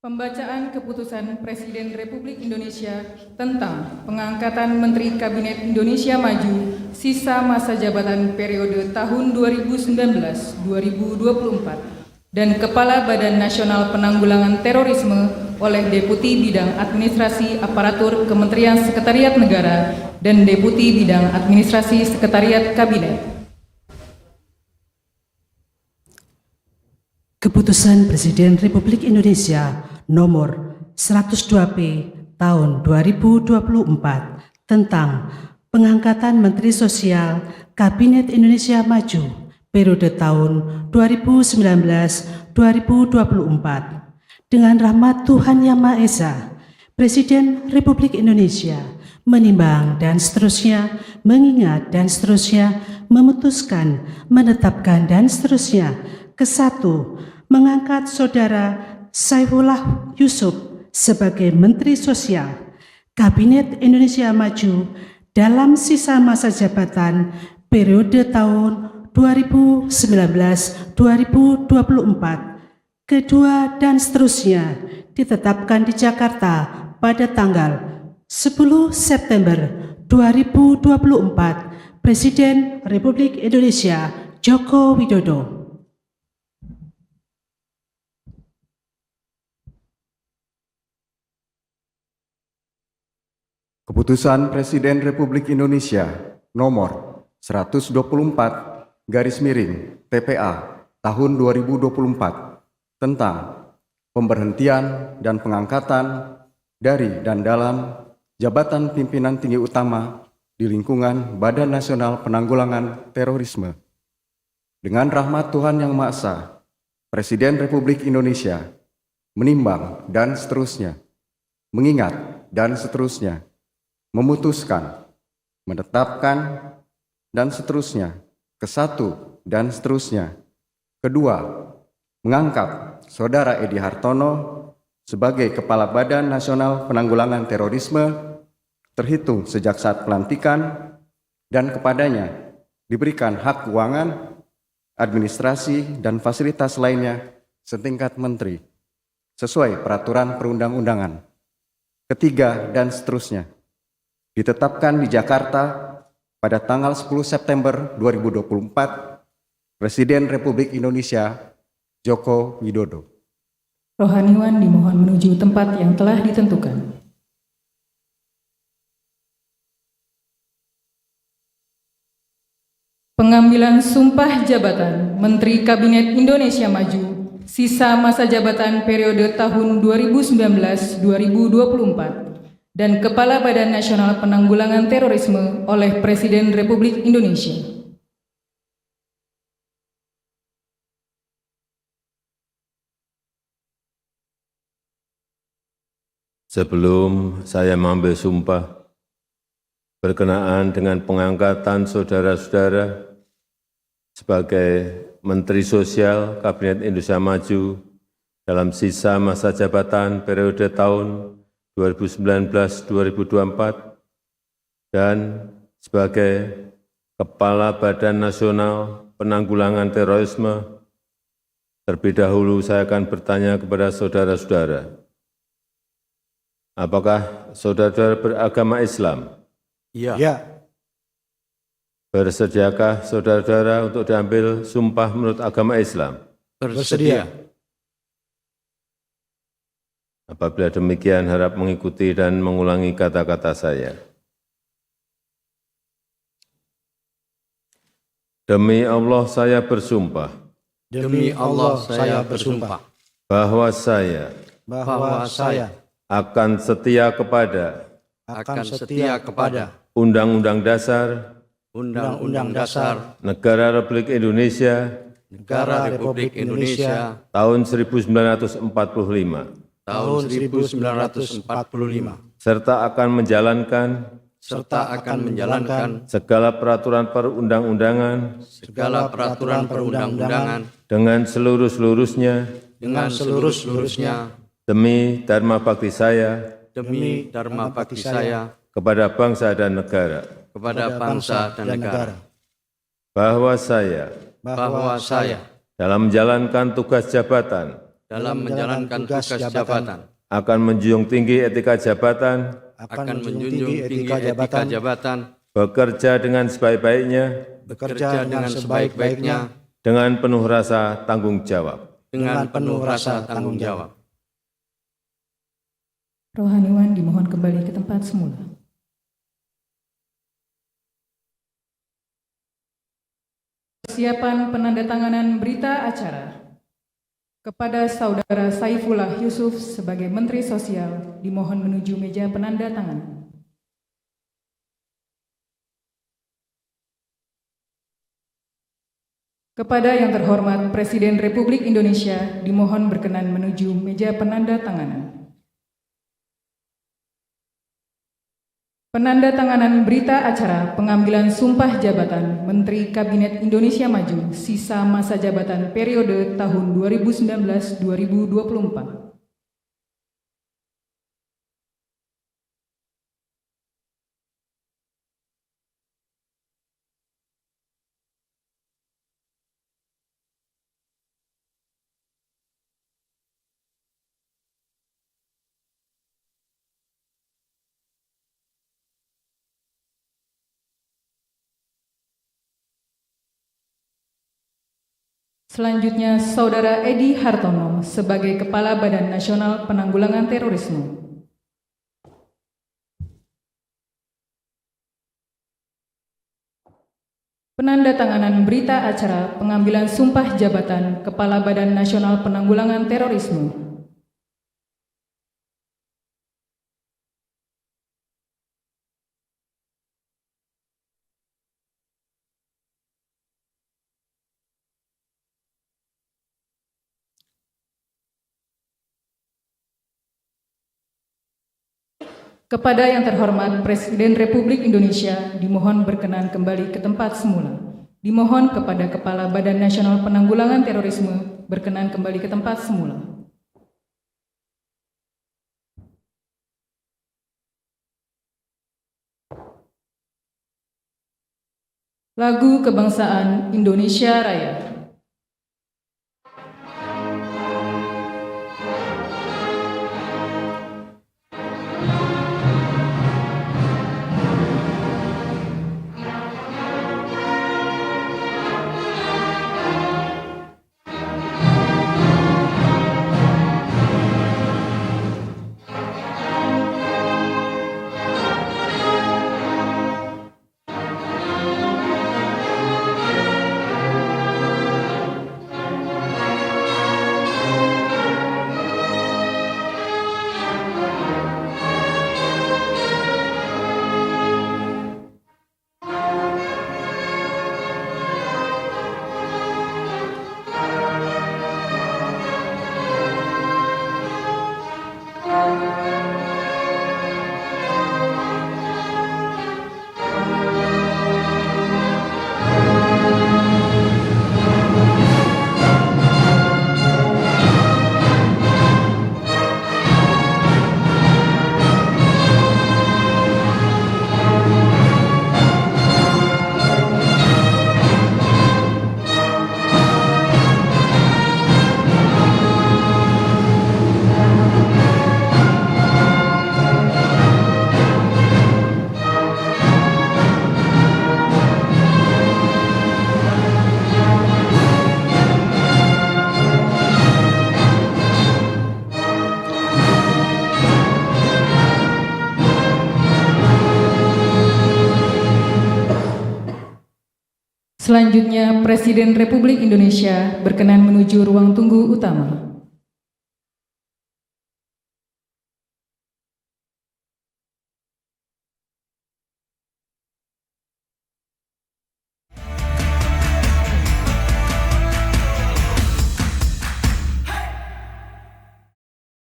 Pembacaan Keputusan Presiden Republik Indonesia tentang pengangkatan Menteri Kabinet Indonesia Maju sisa masa jabatan periode tahun 2019-2024 dan Kepala Badan Nasional Penanggulangan Terorisme oleh Deputi Bidang Administrasi Aparatur Kementerian Sekretariat Negara dan Deputi Bidang Administrasi Sekretariat Kabinet. Keputusan Presiden Republik Indonesia Nomor 102P Tahun 2024 tentang pengangkatan Menteri Sosial Kabinet Indonesia Maju periode tahun 2019-2024. Dengan rahmat Tuhan Yang Maha Esa, Presiden Republik Indonesia menimbang dan seterusnya, mengingat dan seterusnya, memutuskan, menetapkan dan seterusnya. Kesatu, mengangkat Saudara Saifullah Yusuf sebagai Menteri Sosial Kabinet Indonesia Maju dalam sisa masa jabatan periode tahun 2019-2024. Kedua dan seterusnya ditetapkan di Jakarta pada tanggal 10 September 2024. Presiden Republik Indonesia Joko Widodo. Keputusan Presiden Republik Indonesia Nomor 124/TPA Tahun 2024 tentang pemberhentian dan pengangkatan dari dan dalam jabatan pimpinan tinggi utama di lingkungan Badan Nasional Penanggulangan Terorisme. Dengan rahmat Tuhan Yang Maha Esa, Presiden Republik Indonesia menimbang dan seterusnya, mengingat dan seterusnya, memutuskan, menetapkan, dan seterusnya. Kesatu, dan seterusnya. Kedua, mengangkat Saudara Edi Hartono sebagai Kepala Badan Nasional Penanggulangan Terorisme terhitung sejak saat pelantikan dan kepadanya diberikan hak keuangan, administrasi, dan fasilitas lainnya setingkat menteri sesuai peraturan perundang-undangan. Ketiga, dan seterusnya. Ditetapkan di Jakarta pada tanggal 10 September 2024, Presiden Republik Indonesia Joko Widodo. Rohaniwan dimohon menuju tempat yang telah ditentukan. Pengambilan sumpah jabatan Menteri Kabinet Indonesia Maju sisa masa jabatan periode tahun 2019-2024 dan Kepala Badan Nasional Penanggulangan Terorisme oleh Presiden Republik Indonesia. Sebelum saya mengambil sumpah berkenaan dengan pengangkatan saudara-saudara sebagai Menteri Sosial Kabinet Indonesia Maju dalam sisa masa jabatan periode tahun 2019-2024 dan sebagai Kepala Badan Nasional Penanggulangan Terorisme, terlebih dahulu saya akan bertanya kepada saudara-saudara, apakah saudara-saudara beragama Islam? Ya. Bersediakah saudara-saudara untuk diambil sumpah menurut agama Islam? Bersedia. Apabila demikian, harap mengikuti dan mengulangi kata-kata saya. Demi Allah saya bersumpah. Demi Allah saya bersumpah. Bahwa saya akan setia kepada Undang-Undang Dasar Negara Republik Indonesia tahun 1945. Serta akan menjalankan segala peraturan perundang-undangan dengan seluruh-seluruhnya demi dharma bakti saya kepada bangsa dan negara. Bahwa saya dalam menjalankan tugas jabatan dalam menjalankan tugas jabatan, akan menjunjung tinggi etika jabatan, akan menjunjung tinggi etika jabatan, bekerja dengan sebaik-baiknya, bekerja dengan sebaik-baiknya, dengan penuh rasa tanggung jawab. dengan penuh rasa tanggung jawab. Rohaniwan dimohon kembali ke tempat semula. Persiapan penandatanganan berita acara. Kepada Saudara Saifullah Yusuf sebagai Menteri Sosial, dimohon menuju meja penandatanganan. Kepada yang terhormat Presiden Republik Indonesia, dimohon berkenan menuju meja penandatanganan. Penandatanganan berita acara pengambilan sumpah jabatan Menteri Kabinet Indonesia Maju sisa masa jabatan periode tahun 2019-2024. Selanjutnya, Saudara Edi Hartono sebagai Kepala Badan Nasional Penanggulangan Terorisme. Penandatanganan berita acara pengambilan sumpah jabatan Kepala Badan Nasional Penanggulangan Terorisme. Kepada yang terhormat Presiden Republik Indonesia, dimohon berkenan kembali ke tempat semula. Dimohon kepada Kepala Badan Nasional Penanggulangan Terorisme berkenan kembali ke tempat semula. Lagu Kebangsaan Indonesia Raya. Selanjutnya, Presiden Republik Indonesia berkenan menuju ruang tunggu utama.